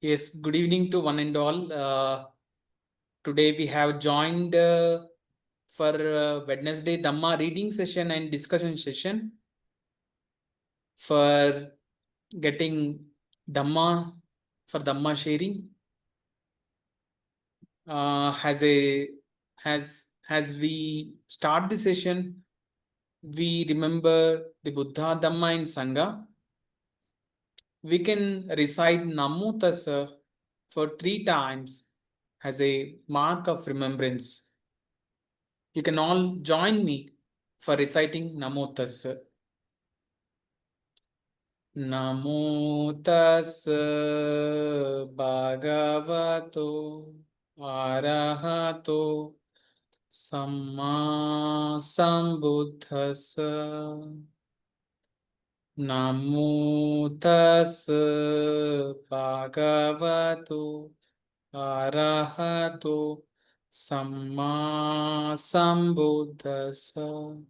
Yes, good evening to one and all. Today we have joined for Wednesday Dhamma reading session and discussion session for getting Dhamma for Dhamma sharing. As we start the session, we remember the Buddha, Dhamma, and Sangha. We can recite Namo Tassa for 3 times as a mark of remembrance. You can all join me for reciting Namo Tassa. Namo Tassa Bhagavato Arahato Samma Sambuddhassa. Namo Tassa Bhagavato Arahato Samma Sambuddhassa.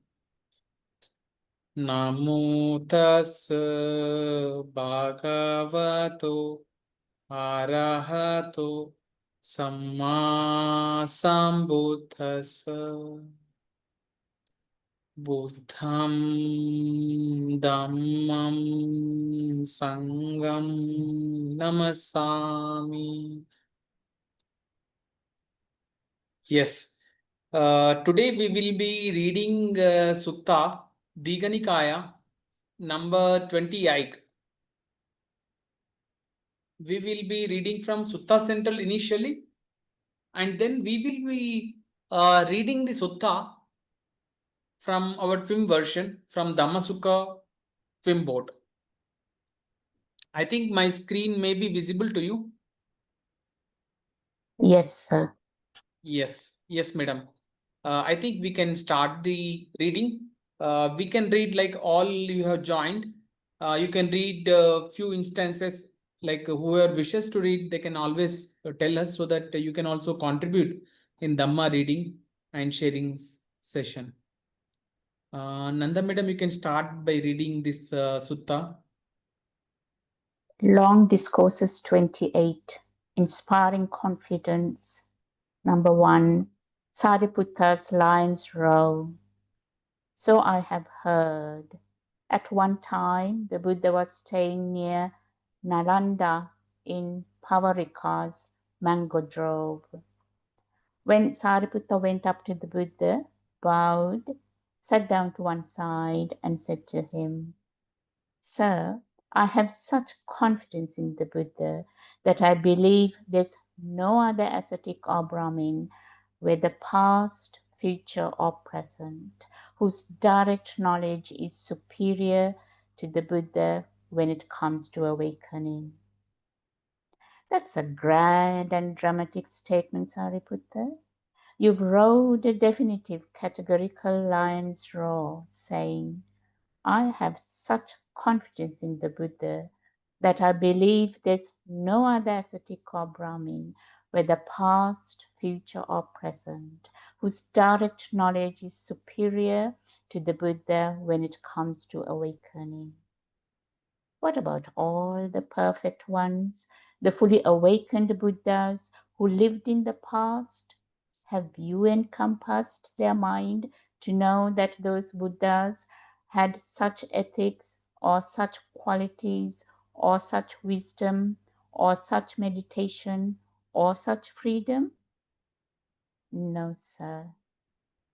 Namo Tassa Bhagavato Arahato Samma Sambuddhassa. Buddham Dhammam Sangam Namasami. Yes. Today we will be reading Sutta Diganikaya number 28. We will be reading from Sutta Central initially, and then we will be reading the Sutta from our Twim version from Dhammasukha Twim board. I think my screen may be visible to you. Yes, sir. Yes, madam. I think we can start the reading. We can read like all you have joined. You can read a few instances, like whoever wishes to read, they can always tell us so that you can also contribute in Dhamma reading and sharing session. Nanda madam, you can start by reading this sutta. Long Discourses 28, Inspiring Confidence. Number 1, Sāriputta's Lion's Roar. So I have heard. At one time, the Buddha was staying near Nalanda in Pavarika's mango grove. When Sāriputta went up to the Buddha, bowed, sat down to one side and said to him, Sir, I have such confidence in the Buddha that I believe there's no other ascetic or brahmin, whether past, future, or present, whose direct knowledge is superior to the Buddha when it comes to awakening. That's a grand and dramatic statement, Sāriputta. You've rode a definitive categorical lion's roar, saying, I have such confidence in the Buddha that I believe there's no other ascetic or brahmin, whether past, future, or present, whose direct knowledge is superior to the Buddha when it comes to awakening. What about all the perfect ones, the fully awakened Buddhas who lived in the past? Have you encompassed their mind to know that those Buddhas had such ethics or such qualities or such wisdom or such meditation or such freedom? No, sir.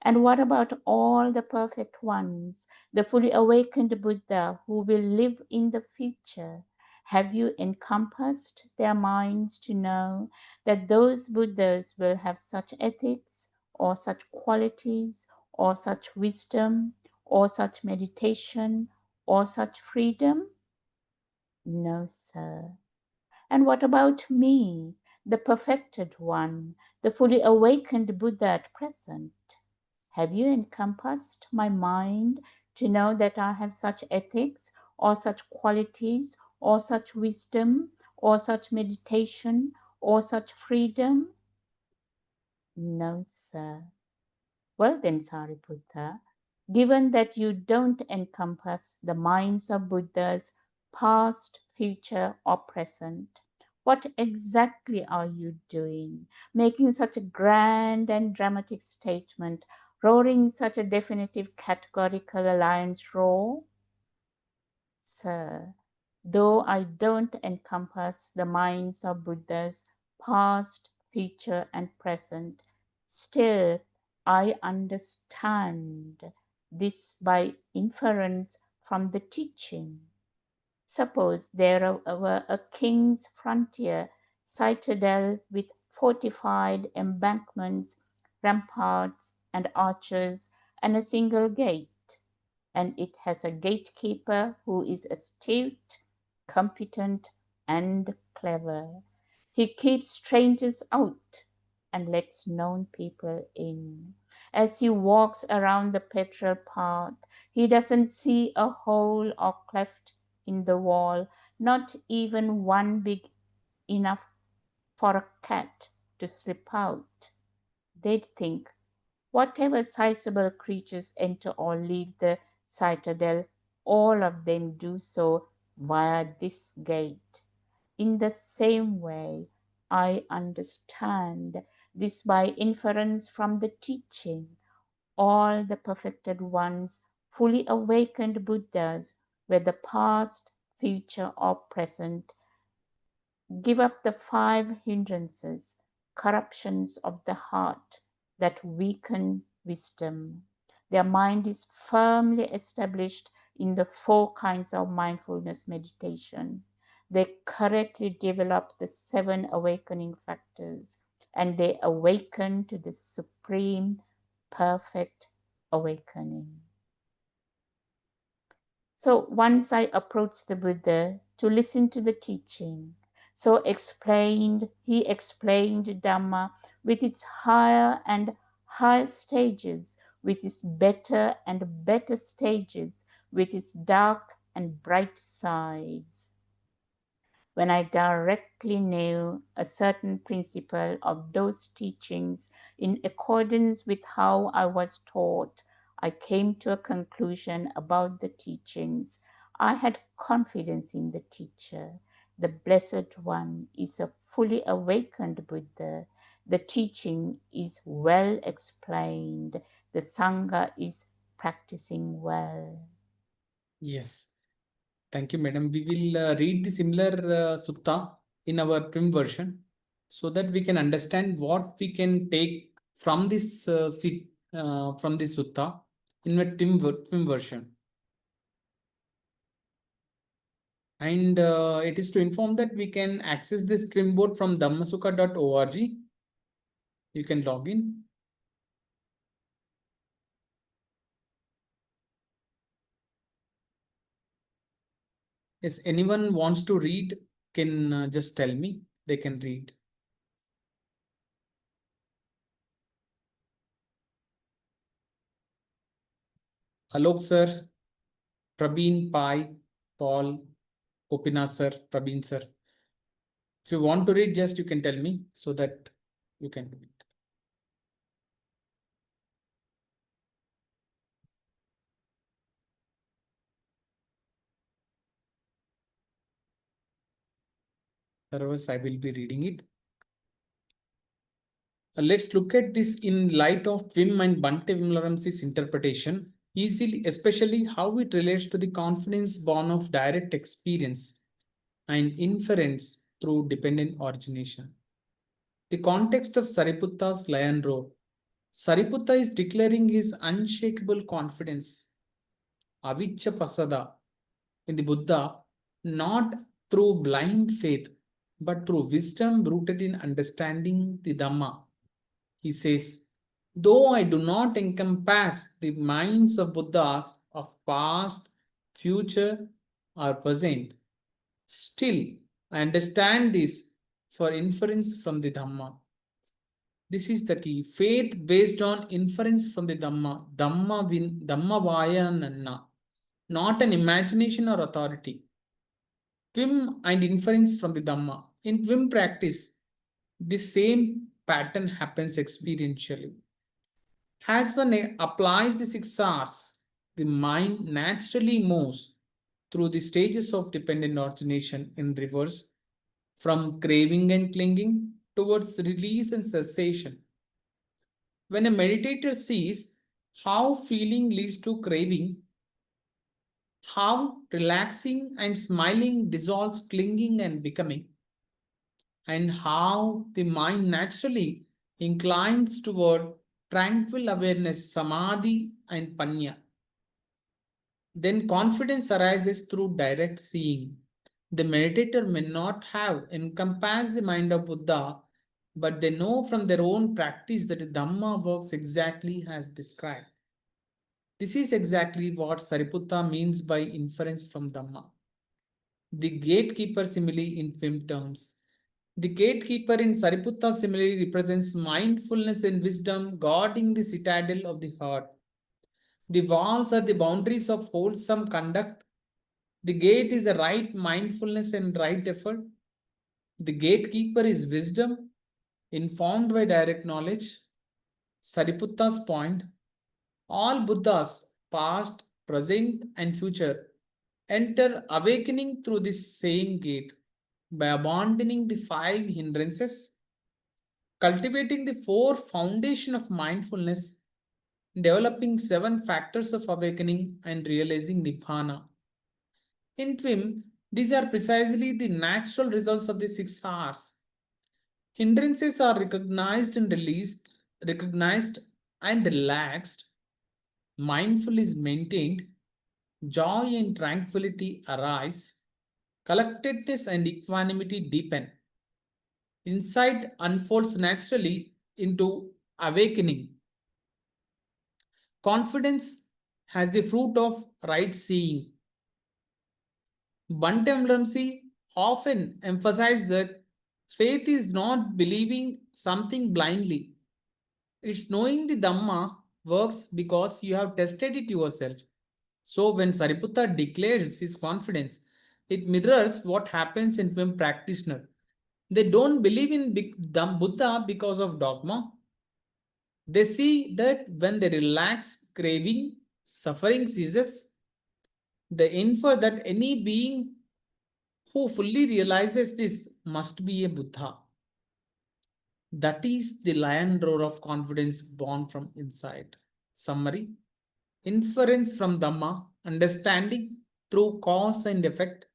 And what about all the perfect ones, the fully awakened Buddha who will live in the future? Have you encompassed their minds to know that those Buddhas will have such ethics or such qualities or such wisdom or such meditation or such freedom? No, sir. And what about me, the perfected one, the fully awakened Buddha at present? Have you encompassed my mind to know that I have such ethics or such qualities or such wisdom or such meditation or such freedom? No, sir. Well then, Sāriputta, given that you don't encompass the minds of Buddhas, past, future, or present, What exactly are you doing? Making such a grand and dramatic statement, roaring such a definitive categorical alliance roar? Sir, though I don't encompass the minds of Buddhas, past, future, and present, still I understand this by inference from the teaching. Suppose there were a king's frontier citadel with fortified embankments, ramparts, and arches, and a single gate, and it has a gatekeeper who is astute, competent, and clever. He keeps strangers out and lets known people in. As he walks around the petrol path, he doesn't see a hole or cleft in the wall, not even one big enough for a cat to slip out. They'd think whatever sizable creatures enter or leave the citadel, all of them do so via this gate. In the same way, I understand this by inference from the teaching. All the perfected ones, fully awakened Buddhas, whether past, future, or present, give up the 5 hindrances, corruptions of the heart that weaken wisdom. Their mind is firmly established in the 4 kinds of mindfulness meditation. They correctly develop the 7 awakening factors, and they awaken to the supreme, perfect awakening. So once I approached the Buddha to listen to the teaching. So he explained Dhamma with its higher and higher stages, with its better and better stages, with its dark and bright sides. When I directly knew a certain principle of those teachings in accordance with how I was taught, I came to a conclusion about the teachings. I had confidence in the teacher. The Blessed One is a fully awakened Buddha. The teaching is well explained. The Sangha is practicing well. Yes. Thank you, madam. We will read the similar sutta in our Twim version so that we can understand what we can take from this from this sutta in a Twim version. And it is to inform that we can access this Twim board from dhammasuka.org. You can log in. Yes, anyone wants to read can just tell me. They can read. Alok sir, Prabeen Pai, Paul, Opina sir, Prabeen sir. If you want to read, just you can tell me so that you can do it. Otherwise, I will be reading it. Let's look at this in light of Wim and Bhante Vimalaramsi's interpretation, easily, especially how it relates to the confidence born of direct experience and inference through dependent origination. The context of Sariputta's lion roar. Sariputta is declaring his unshakable confidence, avicca pasada, in the Buddha, not through blind faith, but through wisdom rooted in understanding the Dhamma. He says, though I do not encompass the minds of Buddhas of past, future, or present, still I understand this for inference from the Dhamma. This is the key. Faith based on inference from the Dhamma. Dhamma Vayanana. Not an imagination or authority. Twim and inference from the Dhamma. In Twim practice, the same pattern happens experientially. As one applies the 6 Rs, the mind naturally moves through the stages of dependent origination in reverse, from craving and clinging towards release and cessation. When a meditator sees how feeling leads to craving, how relaxing and smiling dissolves clinging and becoming, and how the mind naturally inclines toward tranquil awareness, samadhi, and panya, then confidence arises through direct seeing. The meditator may not have encompassed the mind of Buddha, but they know from their own practice that the Dhamma works exactly as described. This is exactly what Sariputta means by inference from Dhamma. The gatekeeper simile in film terms. The gatekeeper in Sariputta simile represents mindfulness and wisdom guarding the citadel of the heart. The walls are the boundaries of wholesome conduct. The gate is the right mindfulness and right effort. The gatekeeper is wisdom, informed by direct knowledge. Sariputta's point: all Buddhas, past, present, and future, enter awakening through this same gate by abandoning the five hindrances, cultivating the four foundations of mindfulness, developing seven factors of awakening, and realizing Nibbāna. In Twim, these are precisely the natural results of the 6 Rs. Hindrances are recognized and relaxed. Mindful is maintained. Joy and tranquility arise. Collectedness and equanimity deepen. Insight unfolds naturally into awakening. Confidence has the fruit of right seeing. Bantam Ramsey often emphasized that faith is not believing something blindly. It's knowing the Dhamma works because you have tested it yourself. So when Sariputta declares his confidence, it mirrors what happens in Twim practitioner. They don't believe in Buddha because of dogma. They see that when they relax craving, suffering ceases. They infer that any being who fully realizes this must be a Buddha. That is the lion roar of confidence born from inside. Summary: inference from Dhamma, understanding through cause and effect,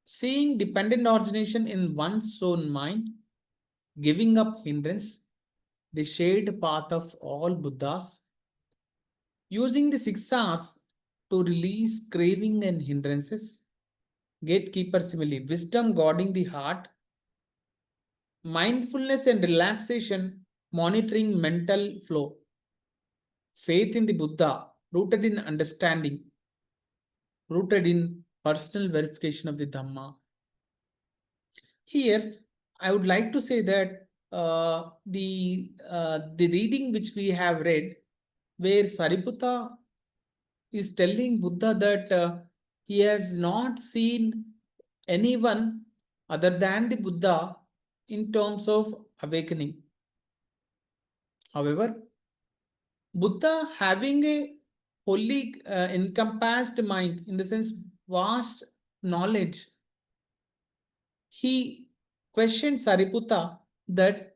seeing dependent origination in one's own mind, giving up hindrance, the shared path of all Buddhas, using the 6 Rs to release craving and hindrances, gatekeeper simile, wisdom guarding the heart, mindfulness and relaxation monitoring mental flow, faith in the Buddha rooted in understanding, rooted in personal verification of the Dhamma. Here, I would like to say that the reading which we have read, where Sariputta is telling Buddha that he has not seen anyone other than the Buddha in terms of awakening. However, Buddha having a wholly encompassed mind, in the sense vast knowledge, he questioned Sariputta that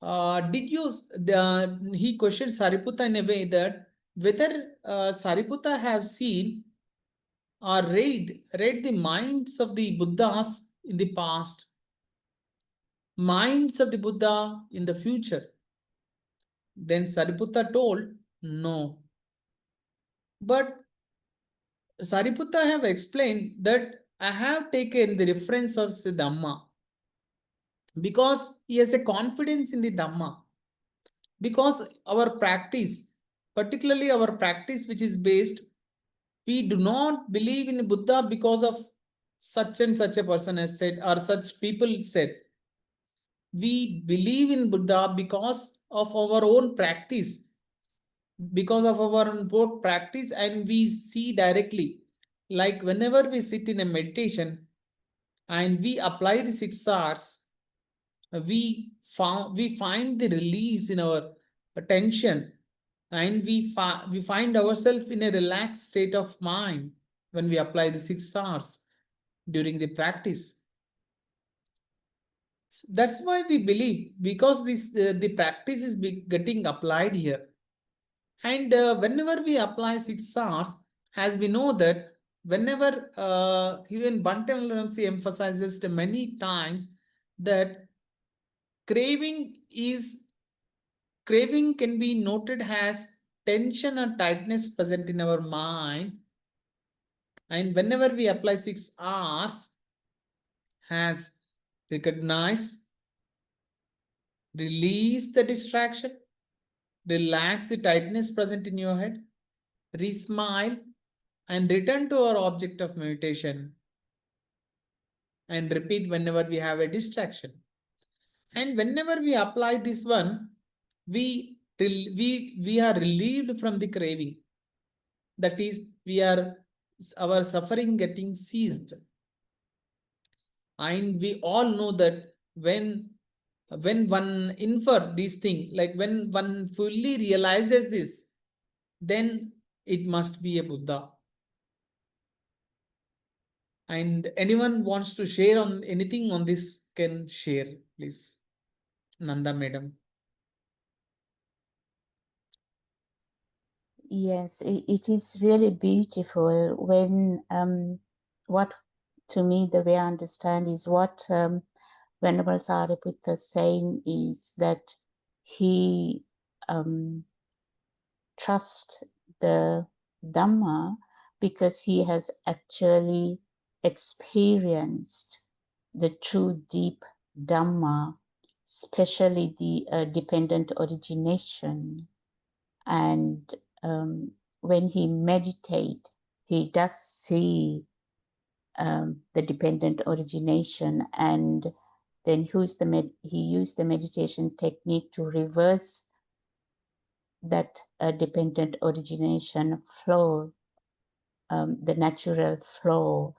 he questioned Sariputta in a way that whether Sariputta have seen or read the minds of the Buddhas in the past, minds of the Buddha in the future. Then Sariputta told, no. But Sariputta have explained that I have taken the reference of the Dhamma because he has a confidence in the Dhamma. Because our practice, particularly our practice which is based, we do not believe in Buddha because of such and such a person has said or such people said. We believe in Buddha because of our own practice, because of our own practice, and we see directly. Like whenever we sit in a meditation and we apply the 6 Rs, we find the release in our attention, and we find ourselves in a relaxed state of mind when we apply the 6 Rs during the practice. That's why we believe, because this the practice is getting applied here. And whenever we apply 6 hours, as we know that whenever even Bantam Ramsey emphasizes many times that craving can be noted as tension or tightness present in our mind. And whenever we apply 6 hours, has recognize, release the distraction, relax the tightness present in your head, re-smile, and return to our object of meditation, and repeat whenever we have a distraction. And whenever we apply this one, we are relieved from the craving. That is, our suffering getting ceased. And we all know that when one infer this thing, like when one fully realizes this, then it must be a Buddha. And anyone wants to share on anything on this can share, please. Nanda madam. Yes, it is really beautiful when what to me the way I understand is what Venerable Sāriputta is saying is that he trusts the Dhamma because he has actually experienced the true deep Dhamma, especially the dependent origination. And when he meditates, he does see the dependent origination, and then he used the meditation technique to reverse that dependent origination flow, the natural flow.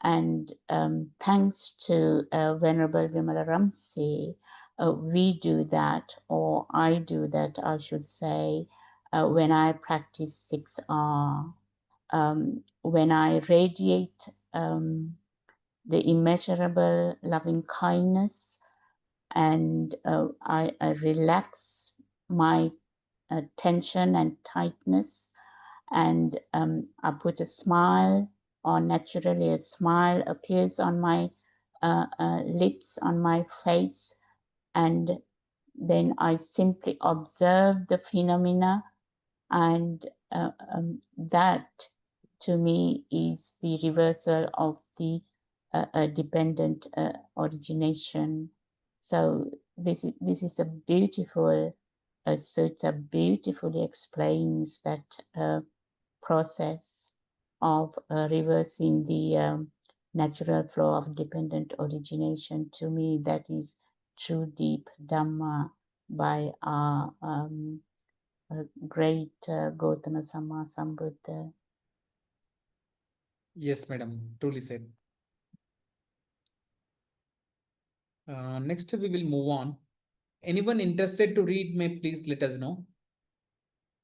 And thanks to Venerable Vimalaramsi, we do that, or I do that, I should say, when I practice 6R. When I radiate the immeasurable loving kindness, and I relax my tension and tightness, and I put a smile, or naturally a smile appears on my lips, on my face, and then I simply observe the phenomena, and that to me is the reversal of the dependent origination. So this is a beautiful sutta, beautifully explains that process of reversing the natural flow of dependent origination. To me, that is true deep Dhamma by our great Gautama Sammasambuddha. Yes, madam, truly said. Next, we will move on. Anyone interested to read may please let us know.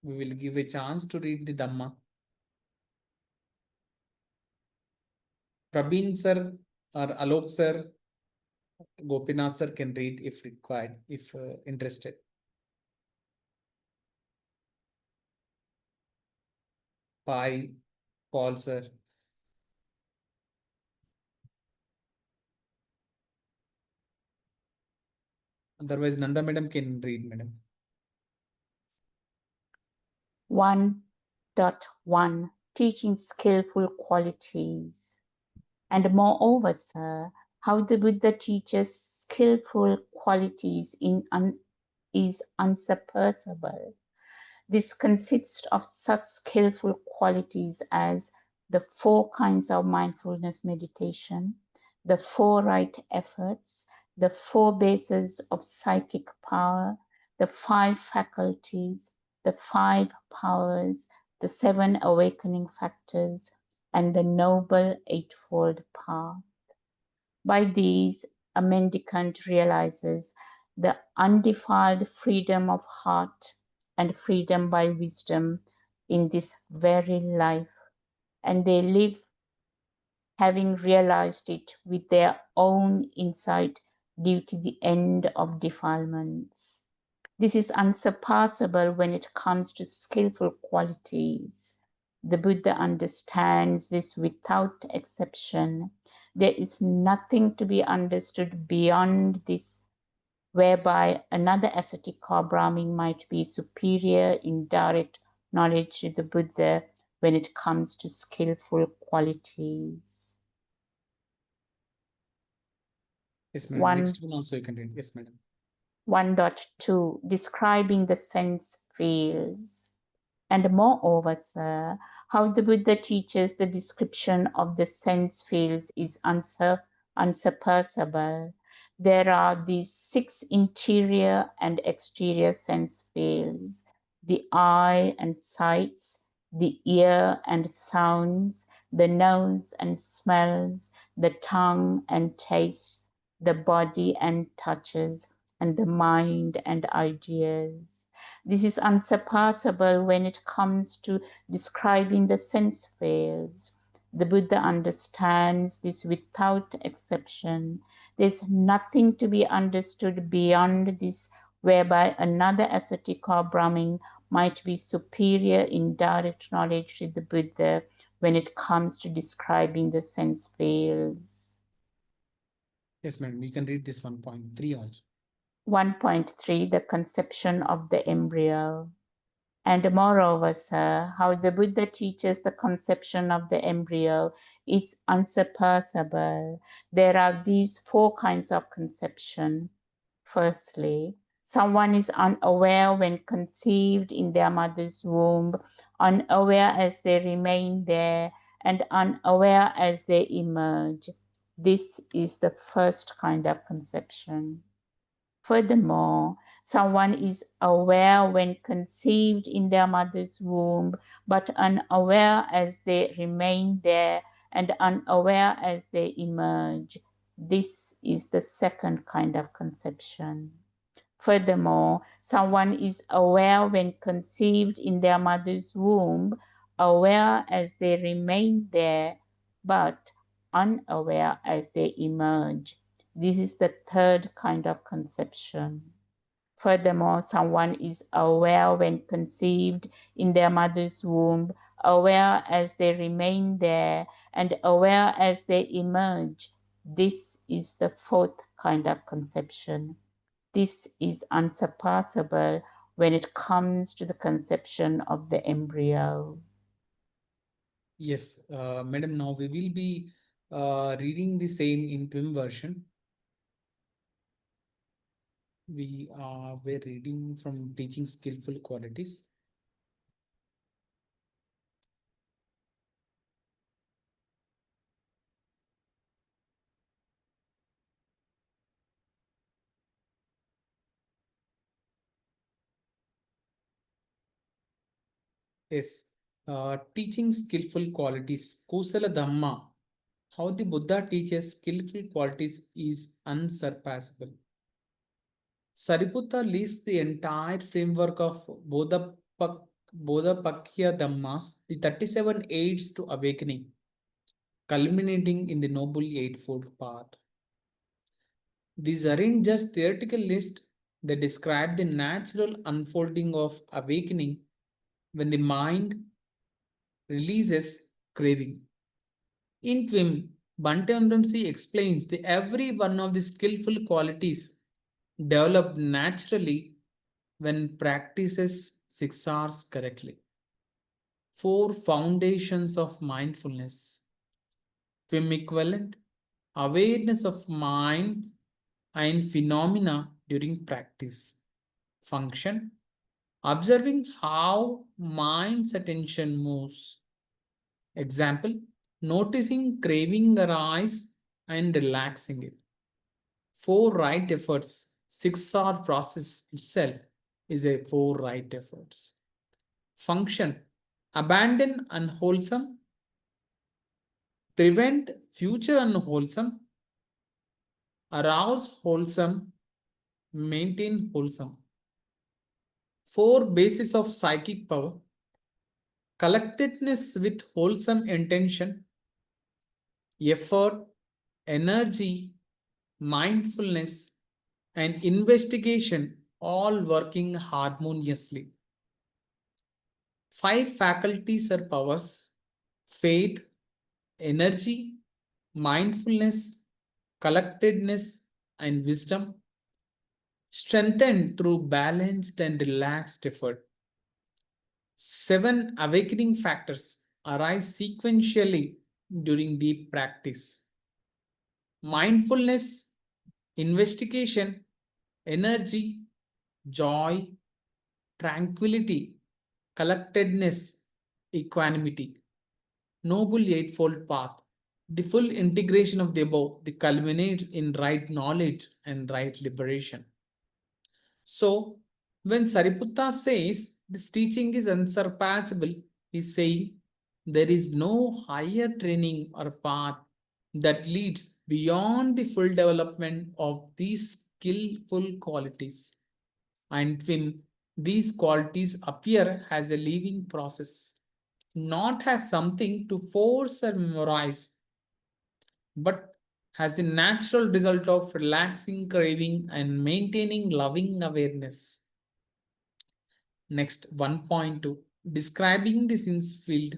We will give a chance to read the Dhamma. Prabin sir or Alok sir, Gopinath sir can read if required, if interested. Pai, Paul sir. Otherwise, Nanda madam can read, madam. 1.1 Teaching skillful qualities. And moreover, sir, how the Buddha teaches skillful qualities is unsurpassable. This consists of such skillful qualities as the 4 kinds of mindfulness meditation, the 4 right efforts, the 4 bases of psychic power, the 5 faculties, the 5 powers, the 7 awakening factors, and the Noble Eightfold Path. By these, a mendicant realizes the undefiled freedom of heart and freedom by wisdom in this very life, and they live having realized it with their own insight due to the end of defilements. This is unsurpassable when it comes to skillful qualities. The Buddha understands this without exception. There is nothing to be understood beyond this, whereby another ascetic or brahmin might be superior in direct knowledge to the Buddha when it comes to skillful qualities. Yes, madam. Next one also you can read. Yes, madam. 1.2 Describing the sense fields. And moreover, sir, how the Buddha teaches the description of the sense fields is unsurpassable. There are these 6 interior and exterior sense fields: the eye and sights, the ear and sounds, the nose and smells, the tongue and tastes, the body and touches, and the mind and ideas. This is unsurpassable when it comes to describing the sense fields. The Buddha understands this without exception. There's nothing to be understood beyond this, whereby another ascetic or brahmin might be superior in direct knowledge to the Buddha when it comes to describing the sense fields. Yes, madam. You can read this 1.3 also. 1.3 The conception of the embryo. And moreover, sir, how the Buddha teaches the conception of the embryo is unsurpassable. There are these 4 kinds of conception. Firstly, someone is unaware when conceived in their mother's womb, unaware as they remain there, and unaware as they emerge. This is the first kind of conception. Furthermore, someone is aware when conceived in their mother's womb, but unaware as they remain there and unaware as they emerge. This is the second kind of conception. Furthermore, someone is aware when conceived in their mother's womb, aware as they remain there, but unaware as they emerge. This is the third kind of conception. Furthermore, someone is aware when conceived in their mother's womb, aware as they remain there, and aware as they emerge. This is the fourth kind of conception. This is unsurpassable when it comes to the conception of the embryo. Yes, madam. Now we will be reading the same in Twim version. We're reading from Teaching Skillful Qualities. Yes, teaching skillful qualities. Kusala Dhamma. How the Buddha teaches skillful qualities is unsurpassable. Sariputta lists the entire framework of Bodhapakya Dhammas, the 37 aids to awakening, culminating in the Noble Eightfold Path. These aren't just theoretical lists, they describe the natural unfolding of awakening when the mind releases craving. In Twim, Bhante explains that every one of the skillful qualities develop naturally when practices 6 R's correctly. 4 foundations of mindfulness. Twim equivalent, awareness of mind and phenomena during practice. Function, observing how mind's attention moves. Example, noticing craving arise and relaxing it. 4 right efforts, 6 R process itself is a 4 right efforts. Function, abandon unwholesome, prevent future unwholesome, arouse wholesome, maintain wholesome. 4 bases of psychic power, collectedness with wholesome intention, effort, energy, mindfulness, and investigation all working harmoniously. 5 faculties or powers: faith, energy, mindfulness, collectedness, and wisdom, strengthened through balanced and relaxed effort. 7 awakening factors arise sequentially during deep practice: mindfulness, investigation, energy, joy, tranquility, collectedness, equanimity. Noble Eightfold Path. The full integration of the above, the culminates in right knowledge and right liberation. So, when Sariputta says this teaching is unsurpassable, he is saying there is no higher training or path that leads beyond the full development of these skillful qualities. And when these qualities appear as a living process, not as something to force or memorize, but as the natural result of relaxing craving and maintaining loving awareness. Next, 1.2, describing the sense field,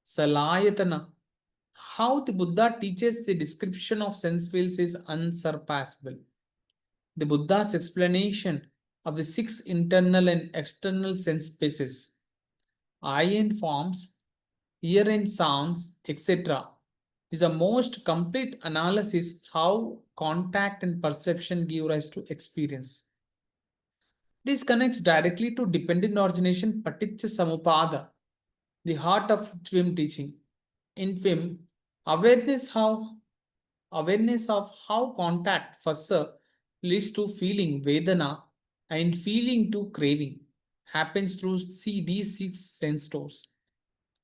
Salayatana. How the Buddha teaches the description of sense fields is unsurpassable. The Buddha's explanation of the 6 internal and external sense spaces, eye and forms, ear and sounds, etc., is a most complete analysis how contact and perception give rise to experience. This connects directly to dependent origination paticca samuppada, the heart of Twim teaching. In Twim, awareness of how contact first leads to feeling Vedana and feeling to craving happens through see these 6 sense stores.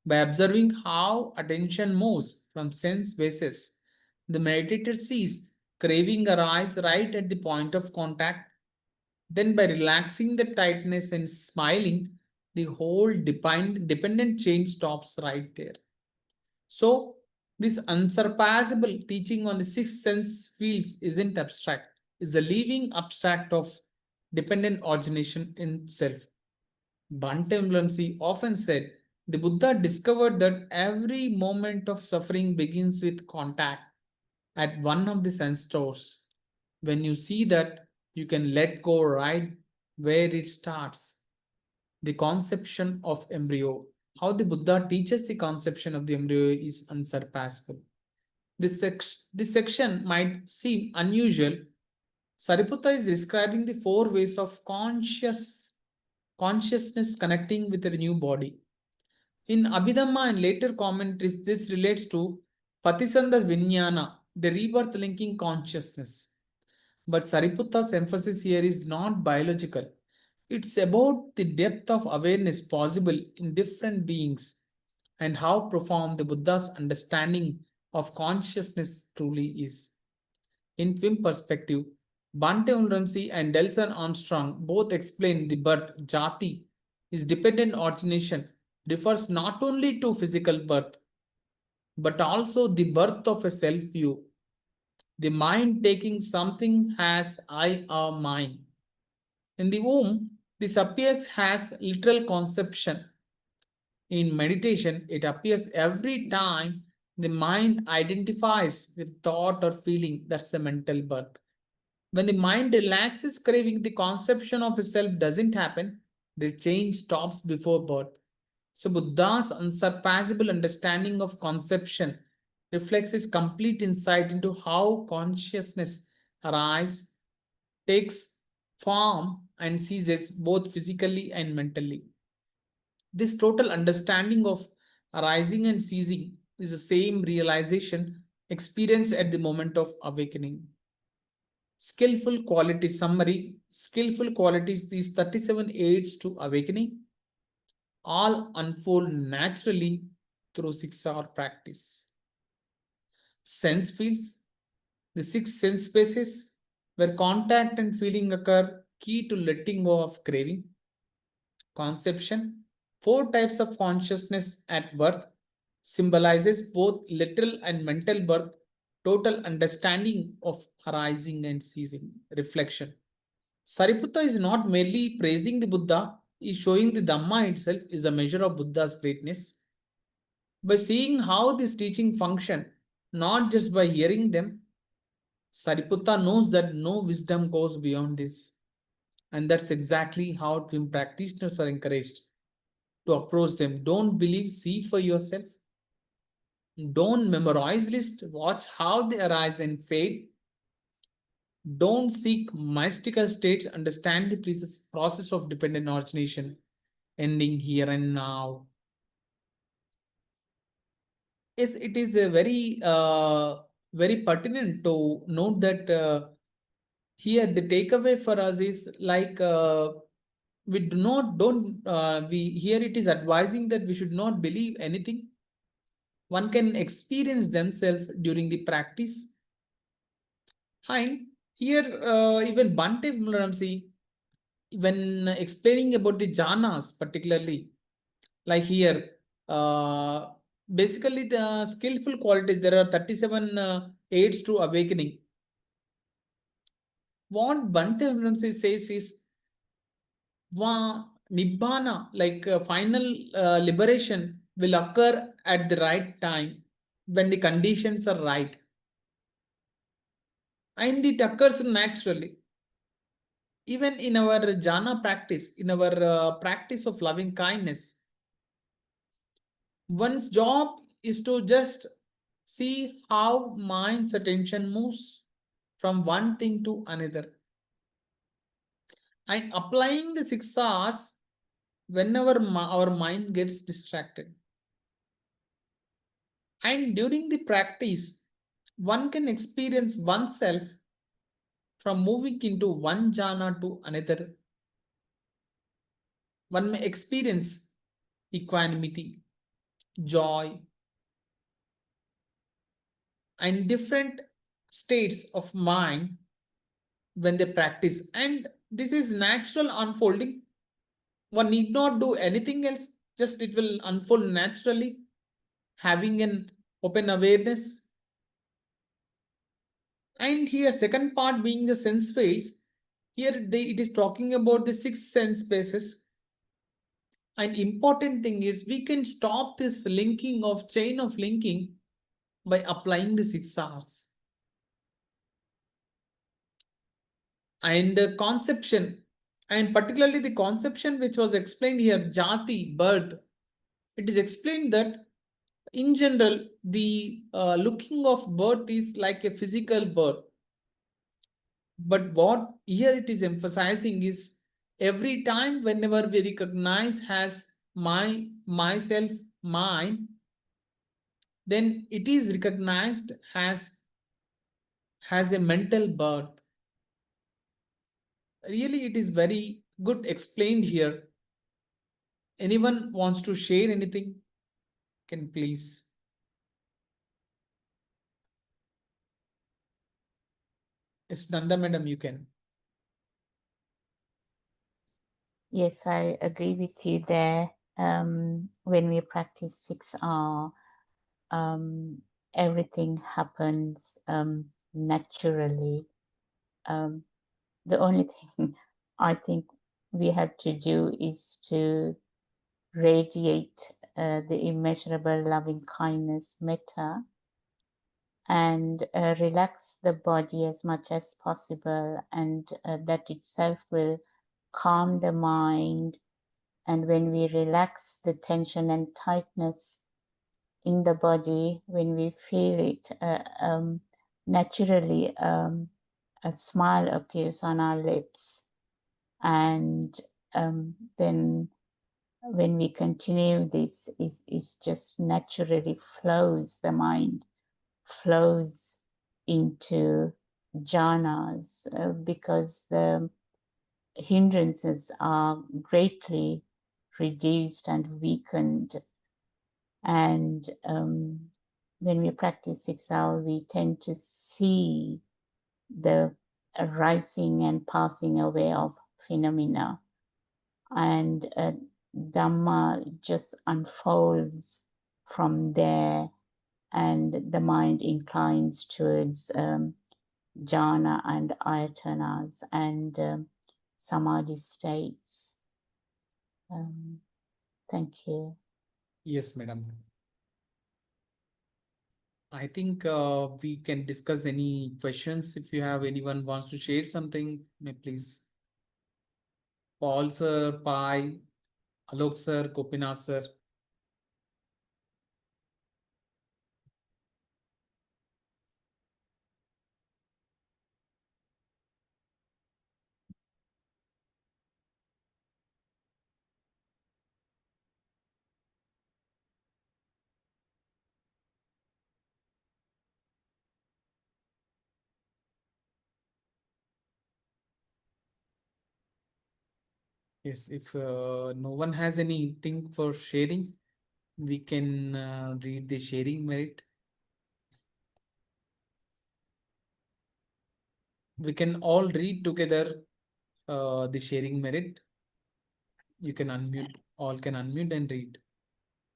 By observing how attention moves from sense bases, the meditator sees craving arise right at the point of contact. Then, by relaxing the tightness and smiling, the whole dependent chain stops right there. So, this unsurpassable teaching on the 6 sense fields isn't abstract, it's a living abstract of dependent origination in itself. Bhante Mlamsi often said, the Buddha discovered that every moment of suffering begins with contact at one of the sense stores. When you see that, you can let go right where it starts. The conception of embryo. How the Buddha teaches the conception of the embryo is unsurpassable. This section might seem unusual. Sariputta is describing the 4 ways of consciousness connecting with a new body. In Abhidhamma and later commentaries, this relates to Patisandha Vijnana, the rebirth linking consciousness. But Sariputta's emphasis here is not biological. It's about the depth of awareness possible in different beings and how profound the Buddha's understanding of consciousness truly is. In Twin perspective, Bhante Ramsey and Delson Armstrong both explain the birth, jati, is dependent origination, refers not only to physical birth, but also the birth of a self-view, the mind taking something as I or mine. In the womb, this appears as literal conception. In meditation, it appears every time the mind identifies with thought or feeling. That's a mental birth. When the mind relaxes craving, the conception of a self doesn't happen. The change stops before birth. So Buddha's unsurpassable understanding of conception reflects his complete insight into how consciousness arises, takes form, and ceases both physically and mentally. This total understanding of arising and ceasing is the same realization experienced at the moment of awakening. Skillful qualities summary. Skillful qualities, these 37 aids to awakening, all unfold naturally through 6-hour practice. Sense fields, the 6 sense spaces where contact and feeling occur, key to letting go of craving. Conception, 4 types of consciousness at birth, symbolizes both literal and mental birth, total understanding of arising and ceasing. Reflection. Sariputta is not merely praising the Buddha, he is showing the Dhamma itself is the measure of Buddha's greatness. By seeing how this teaching function, not just by hearing them, Sariputta knows that no wisdom goes beyond this. And that's exactly how twin practitioners are encouraged to approach them. Don't believe, see for yourself. Don't memorize list, watch how they arise and fade. Don't seek mystical states, understand the process of dependent origination, ending here and now. Yes, it is a very pertinent to note that here the takeaway for us is like we do not don't we here it is advising that we should not believe anything. One can experience themselves during the practice. And here even Bhante Ramsi, when explaining about the jhanas particularly, like here basically the skillful qualities, there are 37 aids to awakening. What Bhante Ramsi says is Nibbāna, like final liberation, will occur at the right time when the conditions are right. And it occurs naturally. Even in our jhana practice, in our practice of loving kindness, one's job is to just see how mind's attention moves from one thing to another. And applying the 6 R's whenever our mind gets distracted. And during the practice, one can experience oneself from moving into one jhana to another. One may experience equanimity, joy, and different states of mind when they practice. And this is natural unfolding. One need not do anything else, just it will unfold naturally, having an open awareness. And here second part being the sense fields, here it is talking about the 6 sense spaces. And important thing is we can stop this linking of chain of linking by applying the 6 R's. And conception, and particularly the conception which was explained here, jati, birth, it is explained that in general the looking of birth is like a physical birth. But what here it is emphasizing is every time whenever we recognize as myself, mine, then it is recognized as a mental birth. Really, it is very good explained here. Anyone wants to share anything? Can please. Yes, Nanda madam, you can. Yes, I agree with you there. When we practice 6R, everything happens naturally. The only thing I think we have to do is to radiate the immeasurable loving kindness, metta, and relax the body as much as possible, and that itself will calm the mind. And when we relax the tension and tightness in the body, when we feel it, naturally a smile appears on our lips. And then when we continue this, is just naturally flows, the mind flows into jhanas because the hindrances are greatly reduced and weakened. And when we practice 6R, we tend to see the arising and passing away of phenomena. And Dhamma just unfolds from there. and the mind inclines towards jhana and ayatanas and samadhi states. Thank you. Yes, madam. I think we can discuss any questions. If you have anyone wants to share something, may please. Paul sir, Pai, Alok sir, Gopinath sir. Yes, if no one has anything for sharing, we can read the sharing merit. We can all read together the sharing merit. You can unmute, all can unmute and read.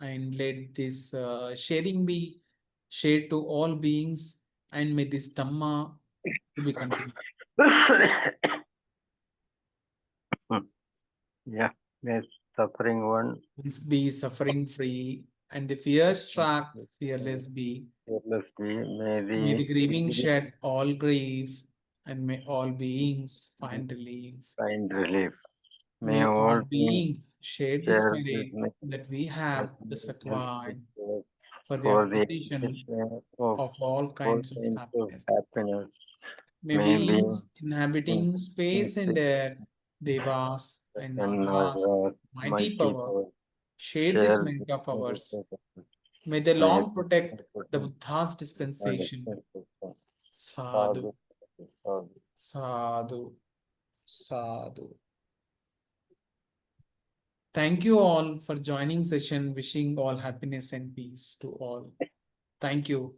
And let this sharing be shared to all beings, and may this Dhamma to be continued. Yeah, may suffering one Be suffering free, and the fear struck fearless be. fearless be. May the grieving shed all grief, and may all beings find relief. Find relief. May all beings share the share spirit this that we have just acquired for the for the acquisition of of all all kinds of kinds of happiness. happiness. May May be beings inhabiting space and air, devas and nagas, mighty power, share this merit of ours. May they long protect the Buddha's dispensation. Sadhu, sadhu, sadhu. Thank you all for joining session. Wishing all happiness and peace to all. Thank you.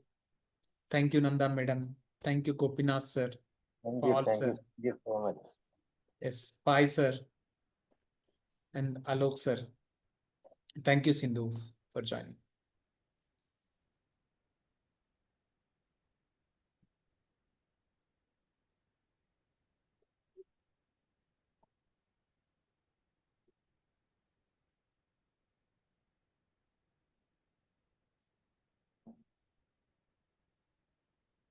Thank you, Nanda Madam. Thank you, Gopinath sir. Paul sir. Thank you so much. Yes, Pai sir and Alok sir. Thank you, Sindhu, for joining.